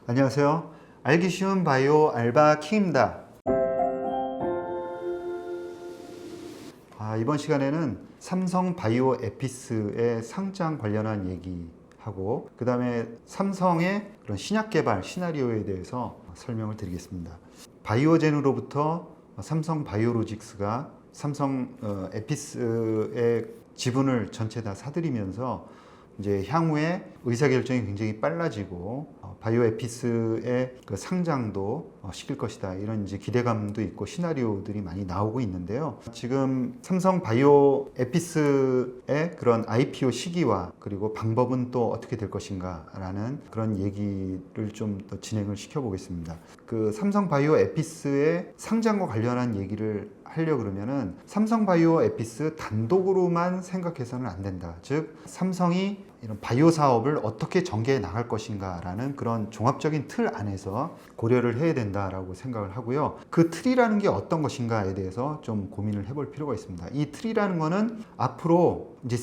안녕하세요. 알기 쉬운 바이오 알바 킹입니다. 이번 시간에는 삼성 바이오 에피스의 상장 관련한 얘기하고 그 다음에 삼성의 그런 신약 개발 시나리오에 대해서 설명을 드리겠습니다. 바이오젠으로부터 삼성 바이오로직스가 삼성 에피스의 지분을 전체 다 사들이면서 이제 향후에 의사결정이 굉장히 빨라지고 바이오 에피스의 그 상장도 시킬 것이다, 이런 이제 기대감도 있고 시나리오들이 많이 나오고 있는데요. 지금 삼성 바이오 에피스의 그런 IPO 시기와 그리고 방법은 또 어떻게 될 것인가 라는 그런 얘기를 좀 더 진행을 시켜 보겠습니다. 그 삼성 바이오 에피스의 상장과 관련한 얘기를 하려고 그러면은 삼성 바이오 에피스 단독으로만 생각해서는 안 된다. 즉 삼성이 이런 바이오 사업을 어떻게 전개해 나갈 것인가 라는 그런 종합적인 틀 안에서 고려를 해야 된다라고 생각을 하고요. 그 틀이라는 게 어떤 것인가에 대해서 좀 고민을 해볼 필요가 있습니다. 이 틀이라는 거는 앞으로 이제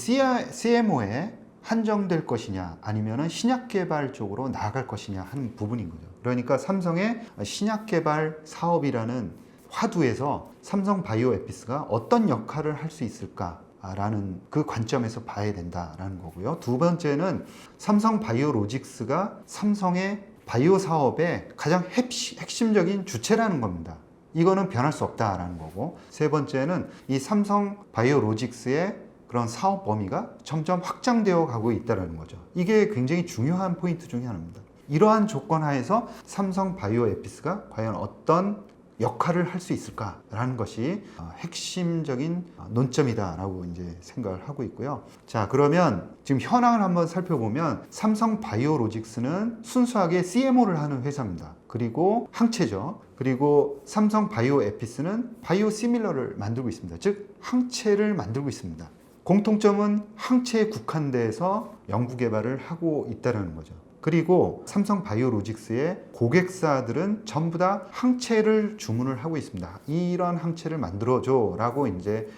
CMO에 한정될 것이냐 아니면은 신약 개발 쪽으로 나아갈 것이냐 하는 부분인 거죠. 그러니까 삼성의 신약 개발 사업이라는 화두에서 삼성 바이오 에피스가 어떤 역할을 할 수 있을까라는 그 관점에서 봐야 된다라는 거고요. 두 번째는 삼성 바이오로직스가 삼성의 바이오 사업의 가장 핵심적인 주체라는 겁니다. 이거는 변할 수 없다라는 거고, 세 번째는 이 삼성 바이오로직스의 그런 사업 범위가 점점 확장되어 가고 있다는 거죠. 이게 굉장히 중요한 포인트 중에 하나입니다. 이러한 조건 하에서 삼성 바이오 에피스가 과연 어떤 역할을 할 수 있을까라는 것이 핵심적인 논점이다라고 이제 생각을 하고 있고요. 자, 그러면 지금 현황을 한번 살펴보면 삼성 바이오로직스는 순수하게 CMO를 하는 회사입니다. 그리고 항체죠. 그리고 삼성 바이오 에피스는 바이오 시밀러를 만들고 있습니다. 즉 항체를 만들고 있습니다. 공통점은 항체에 국한돼서 연구 개발을 하고 있다는 거죠. 그리고 삼성 바이오로직스의 고객사들은 전부 다 항체를 주문을 하고 있습니다. 이런 항체를 만들어줘 라고 이제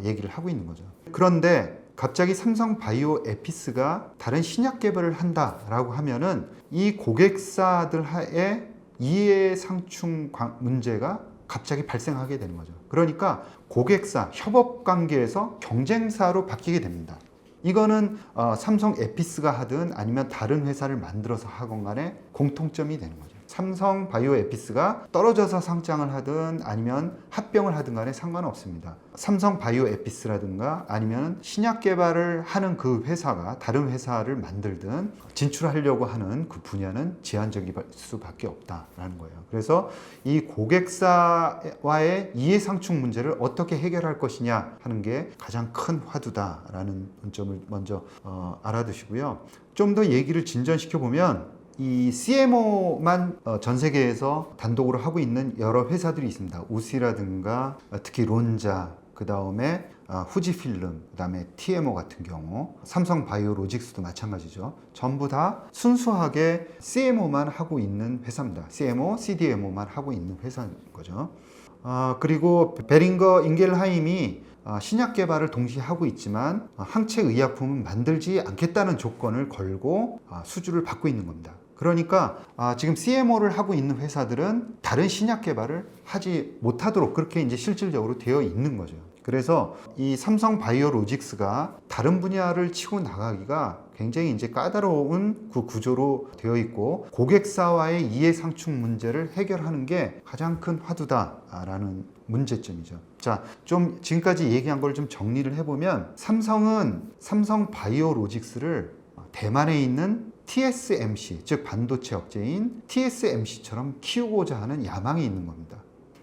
얘기를 하고 있는 거죠. 그런데 갑자기 삼성 바이오 에피스가 다른 신약 개발을 한다라고 하면은 이 고객사들의 이해 상충 문제가 갑자기 발생하게 되는 거죠. 그러니까 고객사 협업 관계에서 경쟁사로 바뀌게 됩니다. 이거는 삼성 에피스가 하든 아니면 다른 회사를 만들어서 하건 간에 공통점이 되는 거죠. 삼성 바이오 에피스가 떨어져서 상장을 하든 아니면 합병을 하든 간에 상관없습니다. 삼성 바이오 에피스라든가 아니면 신약 개발을 하는 그 회사가 다른 회사를 만들든 진출하려고 하는 그 분야는 제한적일 수밖에 없다라는 거예요. 그래서 이 고객사와의 이해상충 문제를 어떻게 해결할 것이냐 하는 게 가장 큰 화두다라는 점을 먼저 알아두시고요. 좀 더 얘기를 진전시켜 보면 이 CMO만 전 세계에서 단독으로 하고 있는 여러 회사들이 있습니다. 우시라든가 특히 론자, 그 다음에 후지필름, 그 다음에 TMO 같은 경우, 삼성 바이오로직스도 마찬가지죠. 전부 다 순수하게 CMO만 하고 있는 회사입니다. CMO, CDMO만 하고 있는 회사인 거죠. 그리고 베링거 인겔하임이 신약 개발을 동시에 하고 있지만 항체 의약품은 만들지 않겠다는 조건을 걸고 수주를 받고 있는 겁니다. 그러니까 지금 CMO를 하고 있는 회사들은 다른 신약 개발을 하지 못하도록 그렇게 이제 실질적으로 되어 있는 거죠. 그래서 이 삼성 바이오로직스가 다른 분야를 치고 나가기가 굉장히 이제 까다로운 그 구조로 되어 있고, 고객사와의 이해 상충 문제를 해결하는 게 가장 큰 화두다라는 문제점이죠. 자, 좀 지금까지 얘기한 걸 좀 정리를 해보면 삼성은 삼성 바이오로직스를 대만에 있는 TSMC, 즉 반도체 업체인 TSMC처럼 키우고자 하는 야망이 있는 겁니다.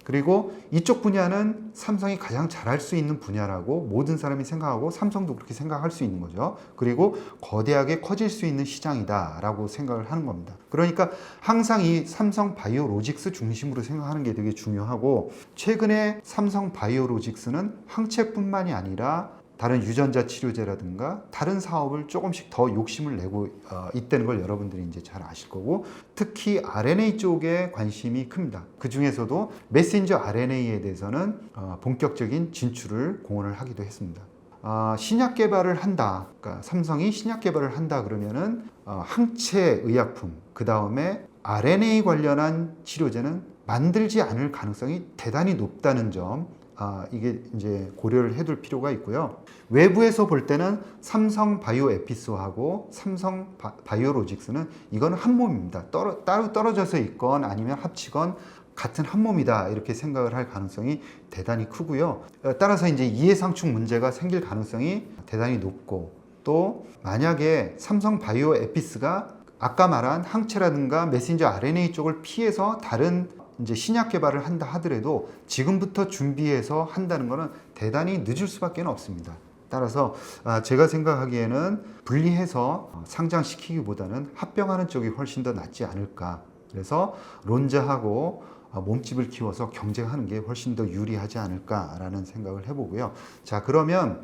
그리고 이쪽 분야는 삼성이 가장 잘할 수 있는 분야라고 모든 사람이 생각하고 삼성도 그렇게 생각할 수 있는 거죠. 그리고 거대하게 커질 수 있는 시장이다 라고 생각을 하는 겁니다. 그러니까 항상 이 삼성 바이오로직스 중심으로 생각하는 게 되게 중요하고, 최근에 삼성 바이오로직스는 항체뿐만이 아니라 다른 유전자 치료제라든가 다른 사업을 조금씩 더 욕심을 내고 있다는 걸 여러분들이 이제 잘 아실 거고, 특히 RNA 쪽에 관심이 큽니다. 그 중에서도 메신저 RNA에 대해서는 본격적인 진출을 공언을 하기도 했습니다. 신약 개발을 한다. 그러니까 삼성이 신약 개발을 한다 그러면은 항체 의약품, 그 다음에 RNA 관련한 치료제는 만들지 않을 가능성이 대단히 높다는 점, 이게 이제 고려를 해둘 필요가 있고요. 외부에서 볼 때는 삼성 바이오에피스하고 삼성 바이오로직스는 이거는 한 몸입니다. 따로 떨어져서 있건 아니면 합치건 같은 한 몸이다 이렇게 생각을 할 가능성이 대단히 크고요. 따라서 이제 이해상충 문제가 생길 가능성이 대단히 높고, 또 만약에 삼성 바이오에피스가 아까 말한 항체라든가 메신저 RNA 쪽을 피해서 다른 이제 신약 개발을 한다 하더라도 지금부터 준비해서 한다는 것은 대단히 늦을 수밖에 없습니다. 따라서 제가 생각하기에는 분리해서 상장시키기보다는 합병하는 쪽이 훨씬 더 낫지 않을까. 그래서 론자하고 몸집을 키워서 경쟁하는 게 훨씬 더 유리하지 않을까라는 생각을 해보고요. 자, 그러면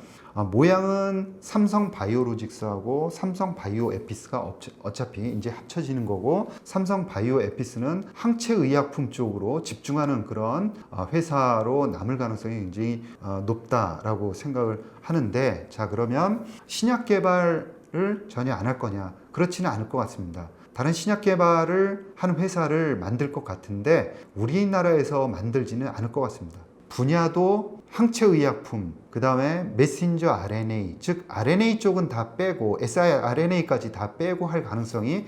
모양은 삼성 바이오로직스하고 삼성 바이오에피스가 어차피 이제 합쳐지는 거고, 삼성 바이오에피스는 항체 의약품 쪽으로 집중하는 그런 회사로 남을 가능성이 굉장히 높다라고 생각을 하는데, 자, 그러면 신약 개발을 전혀 안 할 거냐? 그렇지는 않을 것 같습니다. 다른 신약 개발을 하는 회사를 만들 것 같은데 우리나라에서 만들지는 않을 것 같습니다. 분야도 항체 의약품, 그 다음에 메신저 RNA, 즉 RNA 쪽은 다 빼고 siRNA까지 다 빼고 할 가능성이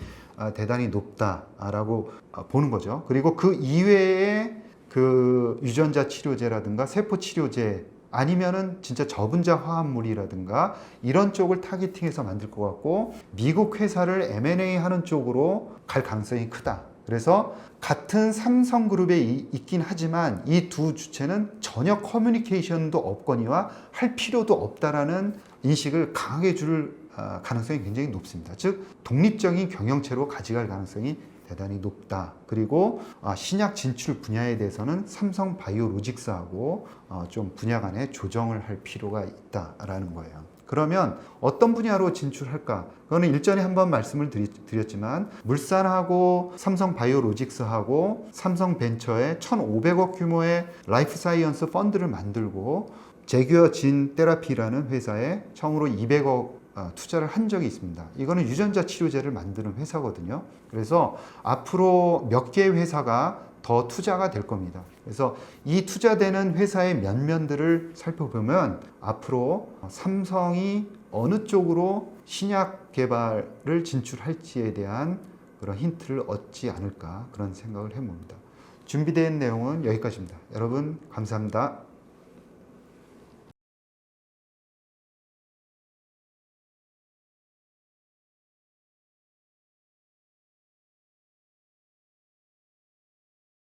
대단히 높다라고 보는 거죠. 그리고 그 이외에 그 유전자 치료제라든가 세포 치료제, 아니면은 진짜 저분자 화합물이라든가 이런 쪽을 타겟팅해서 만들 것 같고, 미국 회사를 M&A 하는 쪽으로 갈 가능성이 크다. 그래서 같은 삼성그룹에 있긴 하지만 이 두 주체는 전혀 커뮤니케이션도 없거니와 할 필요도 없다라는 인식을 강하게 줄 가능성이 굉장히 높습니다. 즉 독립적인 경영체로 가져갈 가능성이 대단히 높다. 그리고 신약 진출 분야에 대해서는 삼성 바이오로직스하고 좀 분야 간에 조정을 할 필요가 있다라는 거예요. 그러면 어떤 분야로 진출할까? 그거는 일전에 한번 말씀을 드렸지만 물산하고 삼성 바이오로직스하고 삼성 벤처에 1,500억 규모의 라이프 사이언스 펀드를 만들고 제규어 진 테라피라는 회사에 처음으로 200억 투자를 한 적이 있습니다. 이거는 유전자 치료제를 만드는 회사거든요. 그래서 앞으로 몇 개의 회사가 더 투자가 될 겁니다. 그래서 이 투자되는 회사의 면면들을 살펴보면 앞으로 삼성이 어느 쪽으로 신약 개발을 진출할지에 대한 그런 힌트를 얻지 않을까, 그런 생각을 해봅니다. 준비된 내용은 여기까지입니다. 여러분 감사합니다.